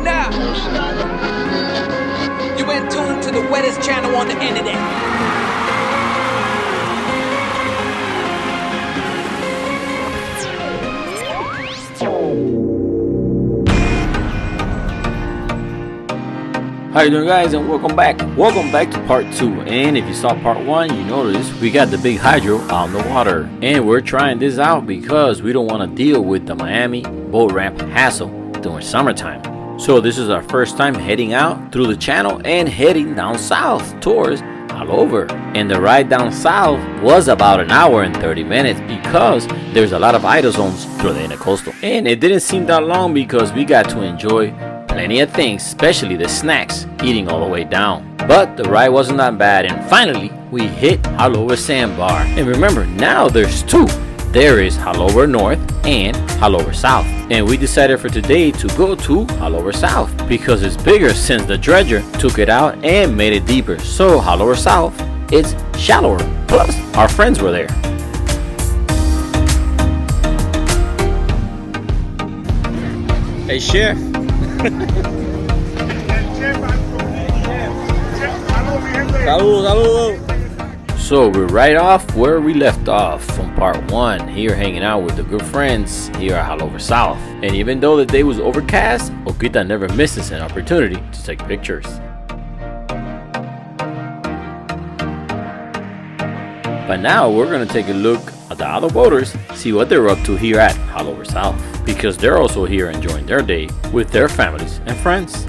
now. You in tune to the wettest channel on the internet. How you doing, guys, and welcome back to part 2. And if you saw part 1, you noticed we got the big hydro on the water, and we're trying this out because we don't want to deal with the Miami boat ramp hassle during summertime. So this is our first time heading out through the channel and heading down south towards Haulover. And the ride down south was about an hour and 30 minutes because there's a lot of idle zones through the intercoastal, and it didn't seem that long because we got to enjoy plenty of things, especially the snacks, eating all the way down. But the ride wasn't that bad, and finally we hit Haulover Sandbar. And remember, now there's two. There is Haulover North and Haulover South. And we decided for today to go to Haulover South because it's bigger since the dredger took it out and made it deeper. So Haulover South, it's shallower. Plus, our friends were there. Hey, Chef. Saludos. So we're right off where we left off from part 1, here hanging out with the good friends here at Haulover South. And even though the day was overcast, Oquita never misses an opportunity to take pictures. But now we're gonna take a look at the other boaters, see what they're up to here at Haulover South, because they're also here enjoying their day with their families and friends.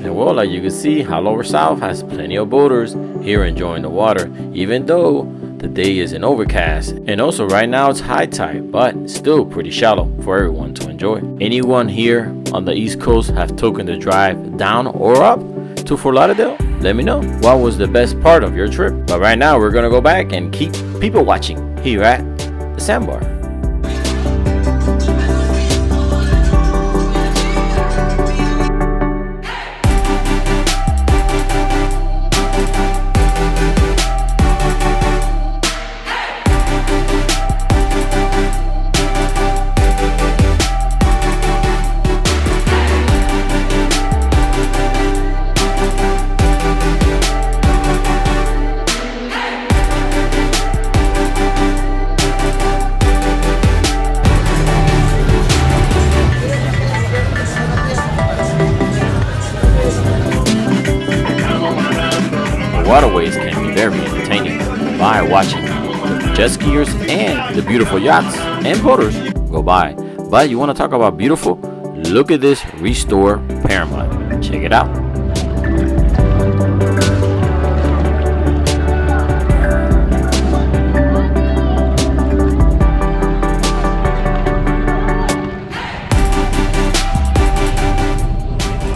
Well, like you can see, Haulover South has plenty of boaters here enjoying the water, even though the day isn't overcast. And also right now it's high tide, but still pretty shallow for everyone to enjoy. Anyone here on the East Coast have taken the drive down or up to Fort Lauderdale? Let me know what was the best part of your trip. But right now we're gonna go back and keep people watching here at the Sandbar. Waterways can be very entertaining by watching the jet skiers and the beautiful yachts and boaters go by. But you want to talk about beautiful? look at this Restore Paramount. Check it out.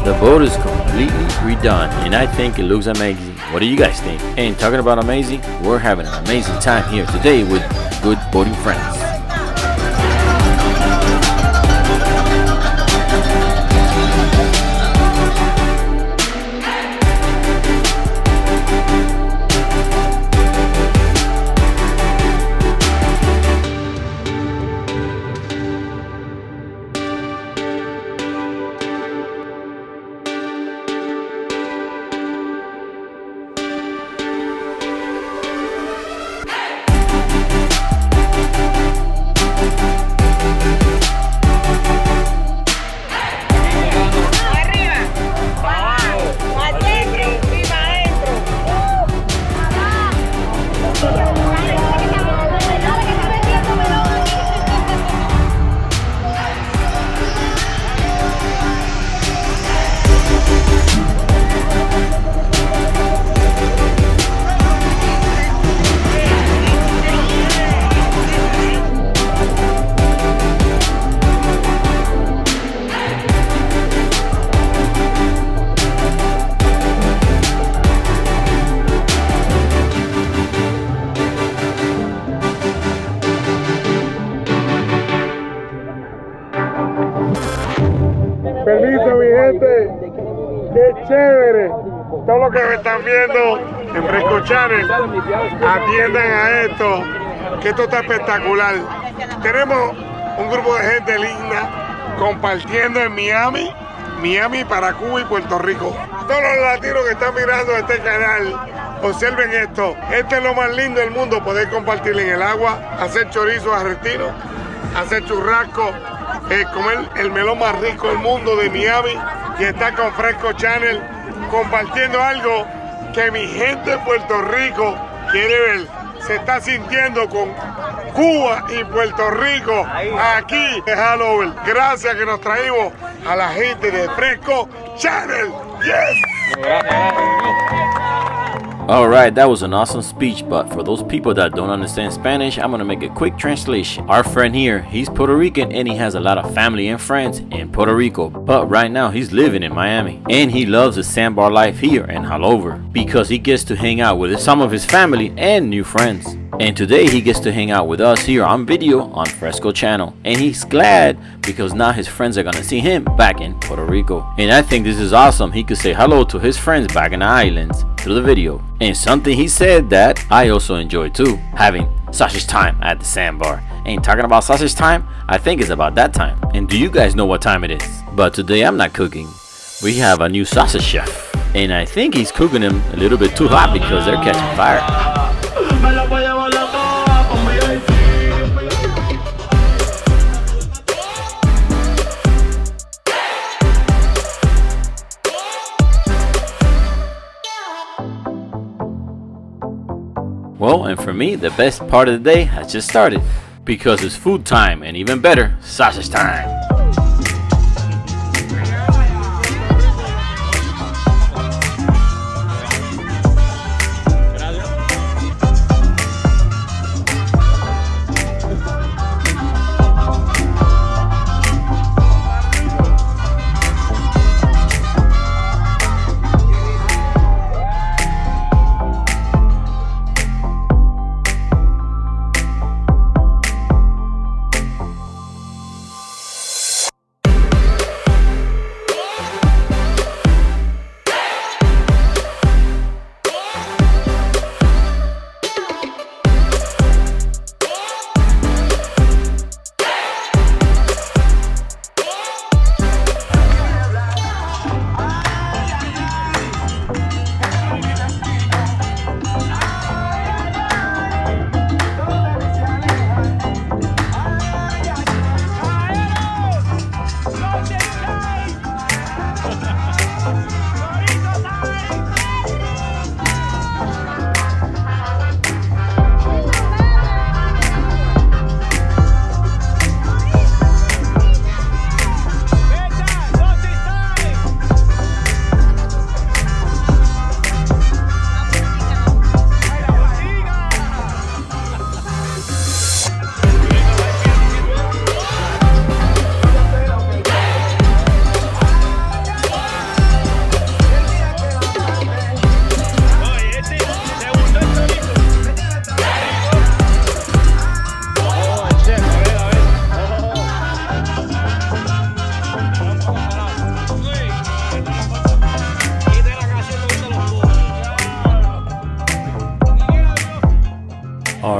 The boat is completely redone and I think it looks amazing. What do you guys think? And talking about amazing, we're having an amazing time here today with good boating friends. Permiso, mi gente, qué chévere. Todo lo que me están viendo en Fresco Channel, atiendan a esto, que esto está espectacular. Tenemos un grupo de gente linda compartiendo en Miami para Cuba y Puerto Rico. Todos los latinos que están mirando este canal, observen esto. Este es lo más lindo del mundo, poder compartir en el agua, hacer chorizos argentinos, hacer churrasco, comer el melón más rico del mundo de Miami y estar con Fresco Channel compartiendo algo que mi gente de Puerto Rico quiere ver. Se está sintiendo con Cuba y Puerto Rico aquí en haulover. Gracias que nos traímos a la gente de Fresco Channel. Yes. Alright, that was an awesome speech, but for those people that don't understand Spanish, I'm gonna make a quick translation. Our friend here, he's Puerto Rican and he has a lot of family and friends in Puerto Rico, but right now he's living in Miami. And he loves the Sandbar life here in haulover because he gets to hang out with some of his family and new friends. And today he gets to hang out with us here on video on Fresco Channel. And he's glad because now his friends are gonna see him back in Puerto Rico. And I think this is awesome. He could say hello to his friends back in the islands through the video. And something he said that I also enjoy too, having sausage time at the Sandbar. And talking about sausage time, I think it's about that time. And do you guys know what time it is? But today I'm not cooking. We have a new sausage chef. And I think he's cooking them a little bit too hot because they're catching fire. Well, and for me, the best part of the day has just started because it's food time and even better, sausage time.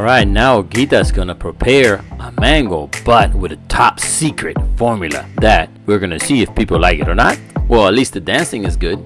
Alright, now Gita's gonna prepare a mango, but with a top secret formula that we're gonna see if people like it or not. Well, at least the dancing is good.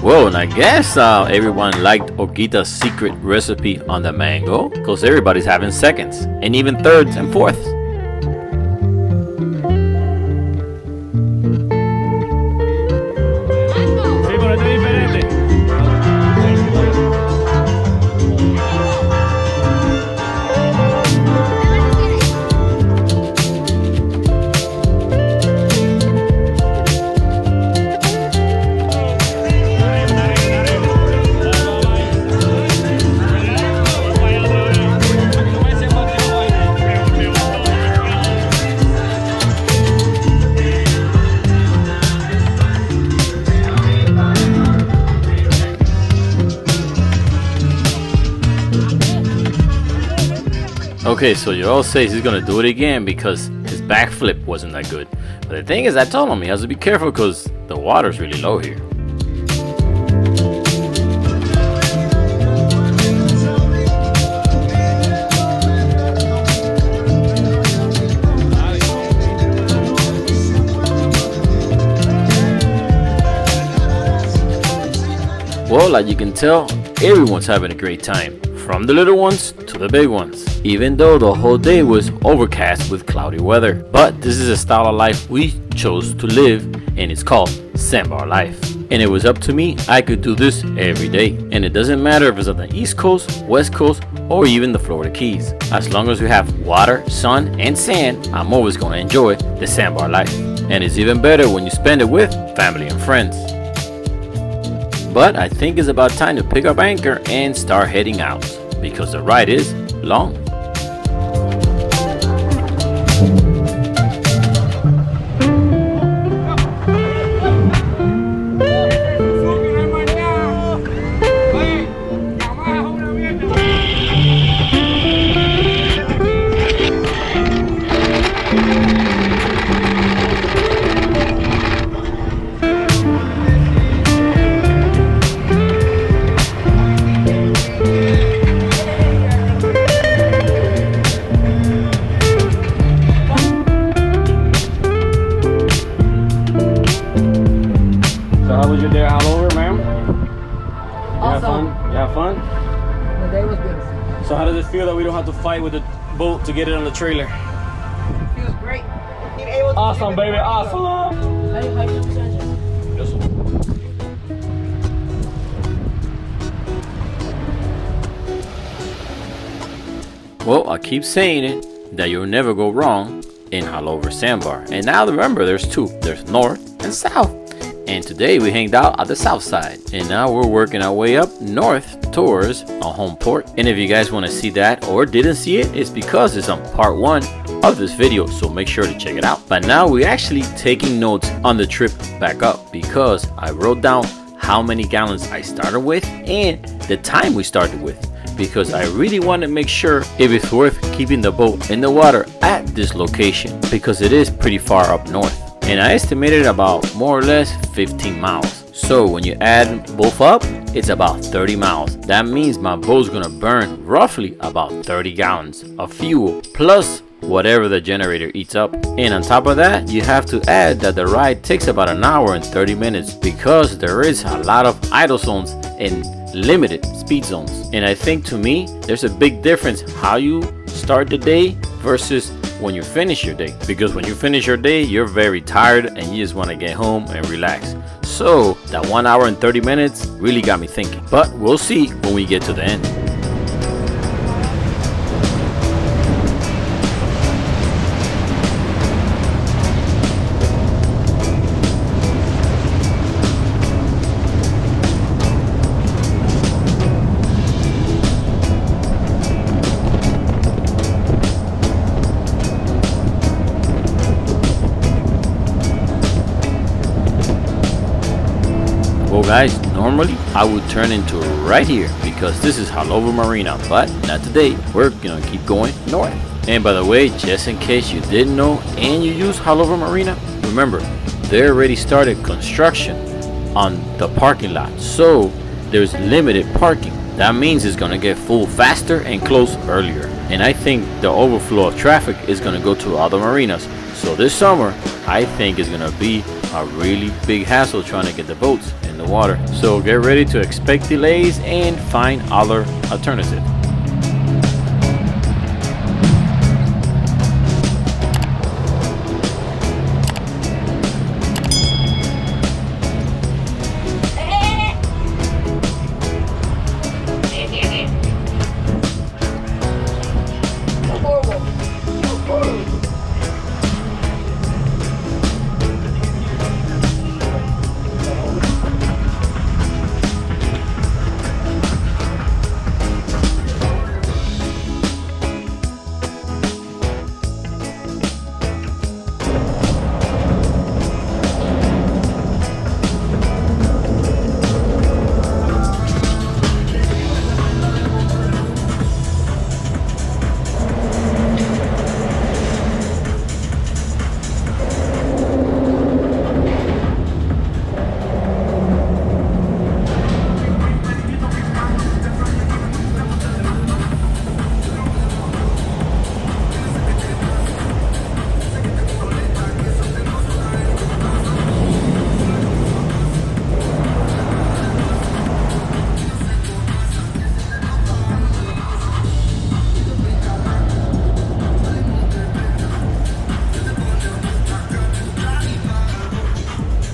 Well, and I guess everyone liked Ogita's secret recipe on the mango, because everybody's having seconds, and even thirds and fourths. Okay, so Joel says he's gonna do it again because his backflip wasn't that good. But the thing is, I told him he has to be careful because the water's really low here. Well, like you can tell, everyone's having a great time. From the little ones to the big ones, even though the whole day was overcast with cloudy weather. But this is a style of life we chose to live, and it's called Sandbar life. And it was up to me, I could do this every day. And it doesn't matter if it's on the East Coast, West Coast, or even the Florida Keys. As long as we have water, sun, and sand, I'm always gonna enjoy the Sandbar life. And it's even better when you spend it with family and friends. But I think it's about time to pick up anchor and start heading out, because the ride is long. How was your day haulover, ma'am? Awesome. You have fun? The day was beautiful. So how does it feel that we don't have to fight with the boat to get it on the trailer? Feels great. Awesome, baby, awesome! Well, I keep saying it, that you'll never go wrong in haulover Sandbar. And now remember, there's two. There's north and south. And today we hanged out at the south side. And now we're working our way up north towards our home port. And if you guys want to see that or didn't see it, it's because it's on part 1 of this video. So make sure to check it out. But now we're actually taking notes on the trip back up, because I wrote down how many gallons I started with and the time we started with, because I really want to make sure if it's worth keeping the boat in the water at this location, because it is pretty far up north. And I estimated about more or less 15 miles. So when you add both up, it's about 30 miles. That means my boat's gonna burn roughly about 30 gallons of fuel, plus whatever the generator eats up. And on top of that, you have to add that the ride takes about an hour and 30 minutes, because there is a lot of idle zones and limited speed zones. And I think, to me, there's a big difference how you start the day versus when you finish your day, because when you finish your day, you're very tired and you just want to get home and relax. So that 1 hour and 30 minutes really got me thinking. But we'll see when we get to the end. Well guys, normally I would turn into right here because this is Haulover Marina, but not today. We're gonna keep going north. And by the way, just in case you didn't know and you use Haulover Marina, remember, they already started construction on the parking lot. So there's limited parking. That means it's gonna get full faster and close earlier. And I think the overflow of traffic is gonna go to other marinas. So this summer, I think it's gonna be a really big hassle trying to get the boats in the water. So get ready to expect delays and find other alternatives.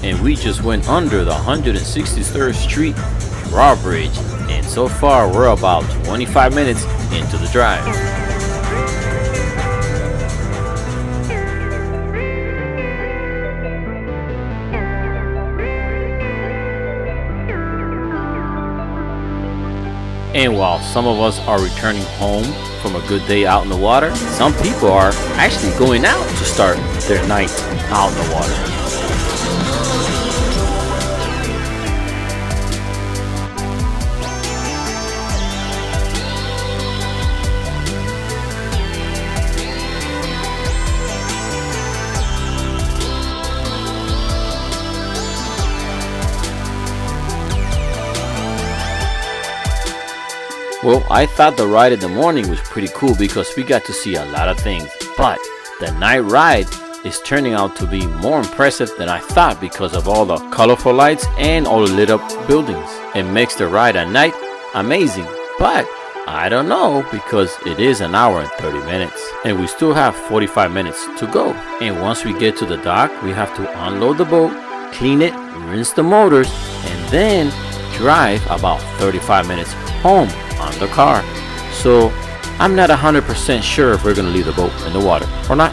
And we just went under the 163rd Street drawbridge, and so far we're about 25 minutes into the drive. And while some of us are returning home from a good day out in the water, some people are actually going out to start their night out in the water. Well, I thought the ride in the morning was pretty cool because we got to see a lot of things, but the night ride is turning out to be more impressive than I thought because of all the colorful lights and all the lit up buildings. It makes the ride at night amazing, but I don't know because it is an hour and 30 minutes and we still have 45 minutes to go. And once we get to the dock, we have to unload the boat, clean it, rinse the motors, and then drive about 35 minutes home on the car. So I'm not 100% sure if we're gonna leave the boat in the water or not.